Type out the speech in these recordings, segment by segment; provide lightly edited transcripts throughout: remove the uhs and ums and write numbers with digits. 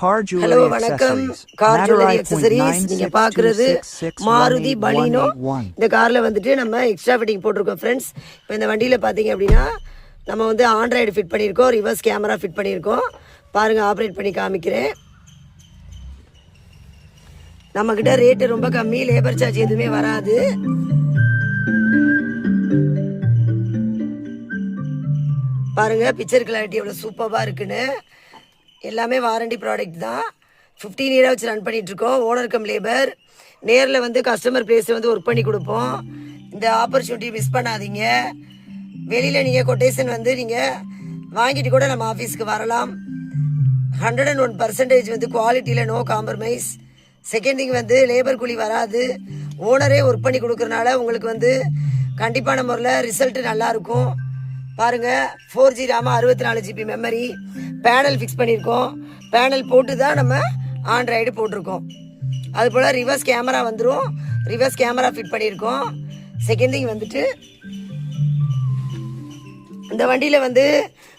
Hello வணக்கம். Car jewellery accessories நீங்க பாக்குறது மாருதி பலினோ. இந்த கார்ல வந்துட்டு நம்ம எக்ஸ்ட்ரா ஃபிட்டிங் போட்டிருக்கோம் ஃப்ரெண்ட்ஸ். இப்போ இந்த வண்டியில பாத்தீங்க அப்படின்னா நம்ம வந்து ஆண்ட்ராய்டு ஃபிட் பண்ணியிருக்கோம், ரிவர்ஸ் கேமரா ஃபிட் பண்ணியிருக்கோம். பாருங்க, ஆப்ரேட் பண்ணி காமிக்கிறேன். நம்ம கிட்ட ரேட்டு ரொம்ப கம்மி, லேபர் சார்ஜ் எதுவுமே வராது. பாருங்க பிக்சர் கிளாரிட்டி எவ்வளோ சூப்பராக இருக்குன்னு. எல்லாமே வாரண்டி ப்ராடக்ட் தான். 15 இயராக வச்சு ரன் பண்ணிகிட்ருக்கோம். Owner cum labour. நேரில் வந்து கஸ்டமர் பிளேஸில் வந்து ஒர்க் பண்ணி கொடுப்போம். இந்த ஆப்பர்ச்சுனிட்டி மிஸ் பண்ணாதீங்க. வெளியில் நீங்கள் கொட்டேஷன் வந்து நீங்கள் வாங்கிட்டு கூட நம்ம ஆஃபீஸ்க்கு வரலாம். 101% வந்து குவாலிட்டியில் நோ காம்ப்ரமைஸ். செகண்ட் திங் வந்து லேபர் கூலி வராது. ஓனரே ஒர்க் பண்ணி கொடுக்குறனால உங்களுக்கு வந்து கண்டிப்பான முறையில் ரிசல்ட்டு நல்லாயிருக்கும். பாருங்கள், 4G RAM, 64 GB memory, panel fix பண்ணியிருக்கோம். பேனல் போட்டு தான் நம்ம ஆண்ட்ராய்டு போட்டிருக்கோம். அதுபோல் ரிவர்ஸ் கேமரா வந்துடும். ரிவர்ஸ் கேமரா ஃபிட் பண்ணியிருக்கோம். செகண்ட் திங் வந்துட்டு இந்த வண்டியில் வந்து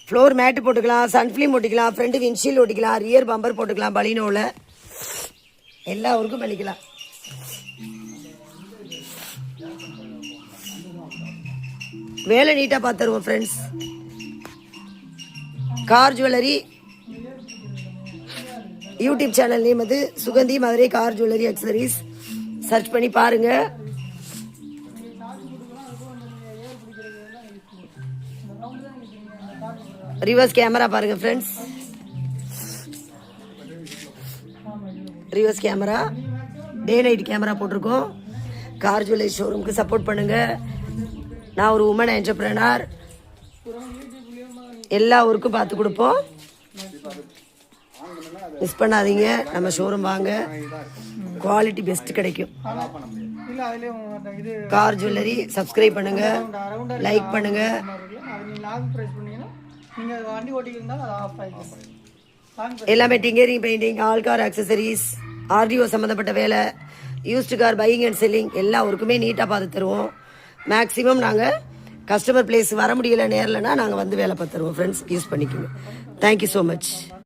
ஃப்ளோர் மேட்டு போட்டுக்கலாம், சன்ஃப்ளிம் ஓட்டிக்கலாம், ஃப்ரண்ட் விண்ட்ஷீல்டு ஓட்டிக்கலாம், ரியர் பம்பர் போட்டுக்கலாம். பலினோவில் எல்லா ஊருக்கும் பண்ணிக்கலாம். வேலை நீட்டாக பார்த்துருவோம் friends. Car jewellery YouTube channel name வந்து Suganthi Madurai car jewellery accessories. Search பண்ணி பாருங்க. ரிவர்ஸ் கேமரா பாருங்க friends. Reverse camera, day night camera போட்டிருக்கோம். கார் ஜுவல்லரி ஷோரூமுக்கு சப்போர்ட் பண்ணுங்க. நான் ஒரு உமன் என்டர்பிரனர். எல்லா ஊருக்கும் பார்த்து கொடுப்போம். மிஸ் பண்ணாதீங்க. நம்ம ஷோரூம் வாங்க, குவாலிட்டி பெஸ்ட் கிடைக்கும். கார் ஜுவல்லரி சப்ஸ்கிரைப் பண்ணுங்க, லைக் பண்ணுங்க. எல்லாமே tinkering, painting, all car accessories, RTO சம்மந்தப்பட்ட வேலை, used car buying and selling எல்லா ஊருக்குமே நீட்டாக பார்த்து தருவோம். மேக்ஸிமம் நாங்கள் கஸ்டமர் பிளேஸ் வர முடியல நேரில்னா நாங்கள் வந்து வேலை பார்த்துருவோம் ஃப்ரெண்ட்ஸ். யூஸ் பண்ணிக்கோங்க. Thank you so much.